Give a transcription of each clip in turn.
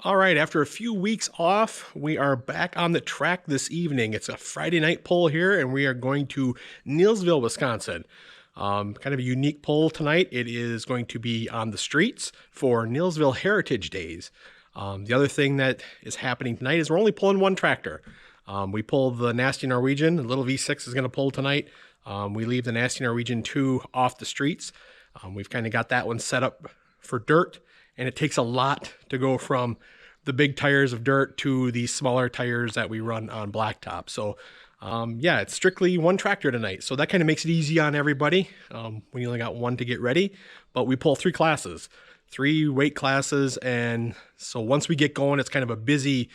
All right, after a few weeks off, we are back on the track this evening. It's a Friday night pull here, and we are going to Neillsville, Wisconsin. Kind of a unique pull tonight. It is going to be on the streets for Neillsville Heritage Days. The other thing that is happening tonight is we're only pulling one tractor. We pull the Nasty Norwegian. The little V6 is going to pull tonight. We leave the Nasty Norwegian 2 off the streets. We've kind of got that one set up for dirt. And it takes a lot to go from the big tires of dirt to these smaller tires that we run on Blacktop. So yeah, it's strictly one tractor tonight. So that kind of makes it easy on everybody when you only got one to get ready. But we pull 3 classes, 3 weight classes. And so once we get going, it's kind of a busy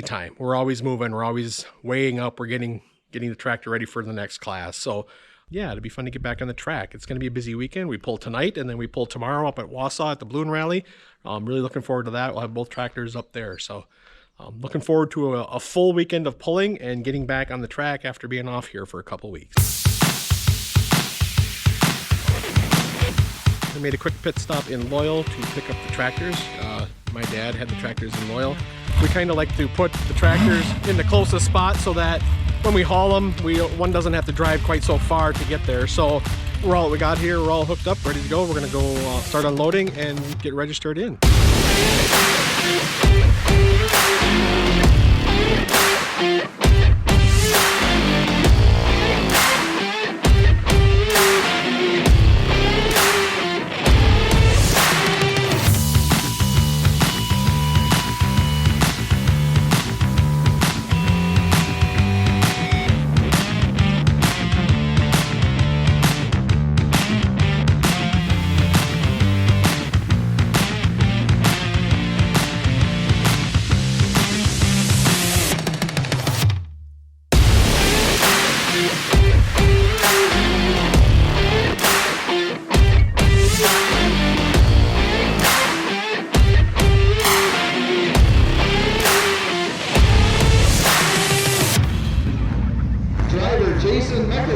time. We're always moving. We're always weighing up. We're getting the tractor ready for the next class. So yeah, it'll be fun to get back on the track. It's going to be a busy weekend. We pull tonight, and then we pull tomorrow up at Wausau at the Balloon Rally. I'm really looking forward to that. We'll have both tractors up there. So I'm looking forward to a full weekend of pulling and getting back on the track after being off here for a couple weeks. I made a quick pit stop in Loyal to pick up the tractors. My dad had the tractors in Loyal. We kind of like to put the tractors in the closest spot so that when we haul them, one doesn't have to drive quite so far to get there. So we're all hooked up, ready to go. We're gonna go start unloading and get registered in.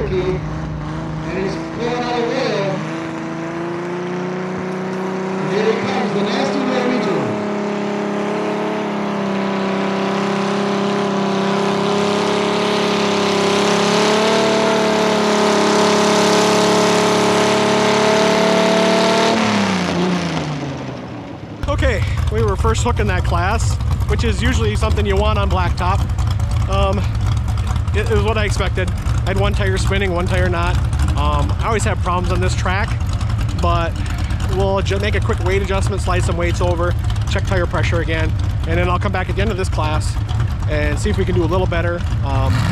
And he's pulling out of oil. And here he comes, the Nasty Norwegian. Okay, we were first hooking that class, which is usually something you want on Blacktop. It was what I expected. I had one tire spinning, one tire not. I always have problems on this track, but we'll make a quick weight adjustment, slide some weights over, check tire pressure again, and then I'll come back at the end of this class and see if we can do a little better.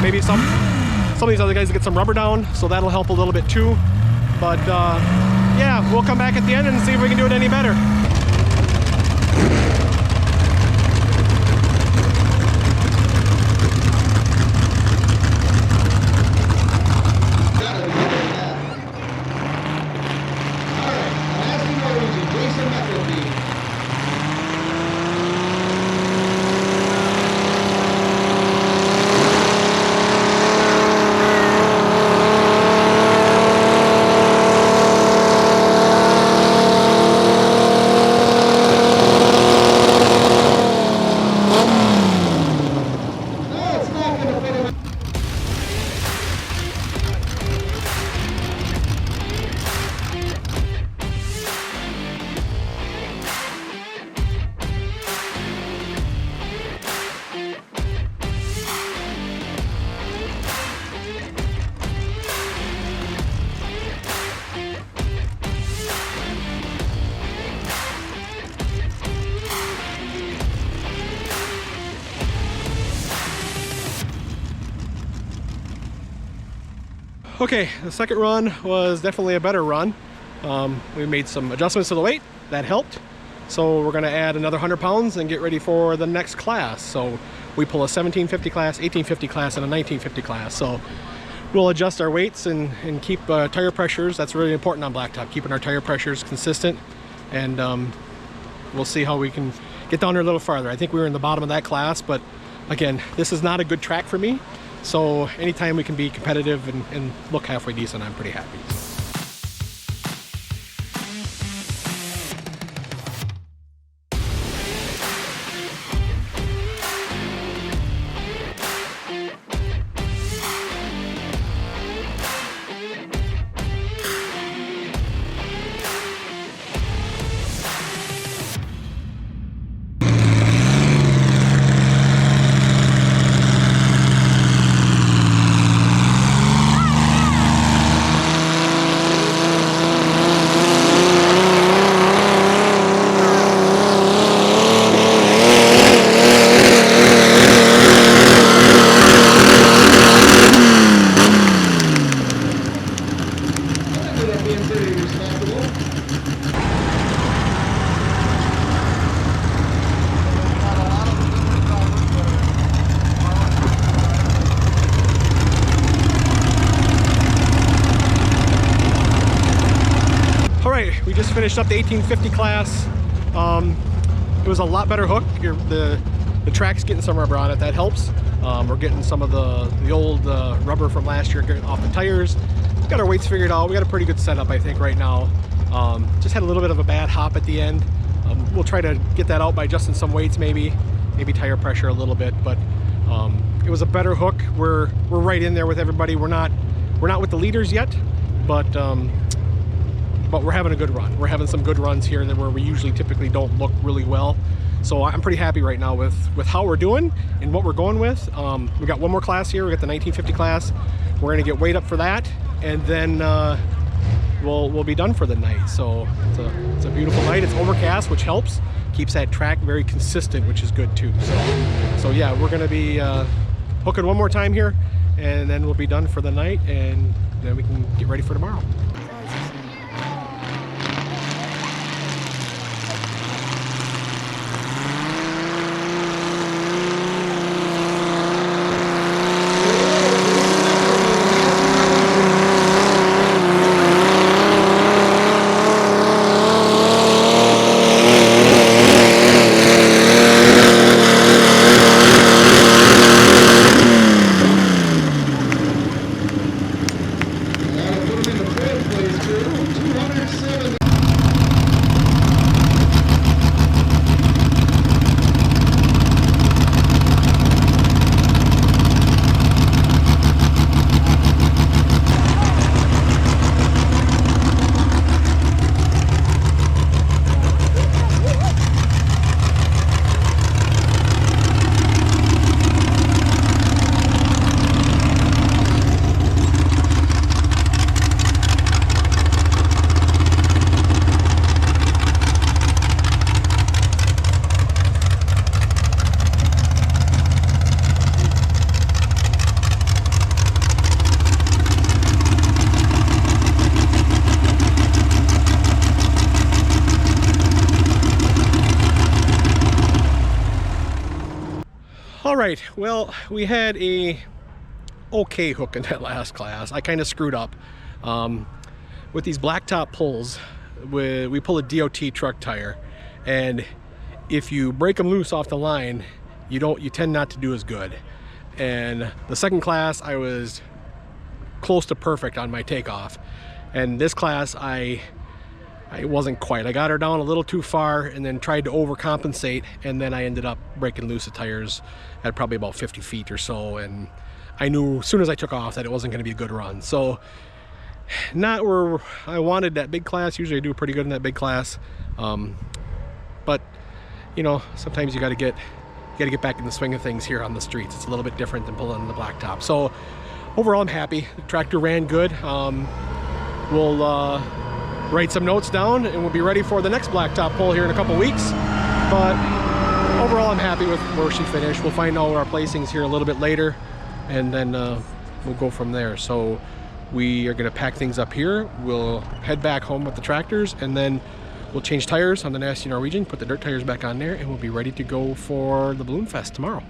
Maybe some of these other guys get some rubber down, so that'll help a little bit too. But yeah, we'll come back at the end and see if we can do it any better. Okay, the second run was definitely a better run. We made some adjustments to the weight, that helped. So we're gonna add another 100 pounds and get ready for the next class. So we pull a 1750 class, 1850 class, and a 1950 class. So we'll adjust our weights and keep tire pressures. That's really important on Blacktop, keeping our tire pressures consistent. And we'll see how we can get down there a little farther. I think we were in the bottom of that class, but again, this is not a good track for me. So anytime we can be competitive and look halfway decent, I'm pretty happy. finished up the 1850 class. It was a lot better hook. The track's getting some rubber on it. That helps. We're getting some of the old rubber from last year off the tires. Got our weights figured out. We got a pretty good setup, I think, right now. Just had a little bit of a bad hop at the end. We'll try to get that out by adjusting some weights, maybe tire pressure a little bit. But it was a better hook. We're right in there with everybody. We're not with the leaders yet, but we're having a good run. We're having some good runs here where we usually typically don't look really well. So I'm pretty happy right now with how we're doing and what we're going with. We got one more class here. We got the 1950 class. We're gonna get weighed up for that, and then we'll be done for the night. So it's a beautiful night. It's overcast, which helps. Keeps that track very consistent, which is good too. So yeah, we're gonna be hooking one more time here, and then we'll be done for the night, and then we can get ready for tomorrow. All right, well, we had a okay hook in that last class. I kind of screwed up. With these blacktop pulls, we pull a DOT truck tire, and if you break them loose off the line, you tend not to do as good. And the second class, I was close to perfect on my takeoff. And this class, I wasn't quite. I got her down a little too far and then tried to overcompensate, and then I ended up breaking loose the tires at probably about 50 feet or so, and I knew as soon as I took off that it wasn't going to be a good run. So not where I wanted that big class. Usually I do pretty good in that big class, but you know, sometimes you got to get back in the swing of things here on the streets. It's a little bit different than pulling the blacktop. So overall, I'm happy. The tractor ran good. We'll write some notes down, and we'll be ready for the next blacktop pull here in a couple weeks. But overall, I'm happy with where she finished. We'll find out our placings here a little bit later, and then we'll go from there. So we are going to pack things up here. We'll head back home with the tractors, and then we'll change tires on the Nasty Norwegian, put the dirt tires back on there, and we'll be ready to go for the Balloon Fest tomorrow.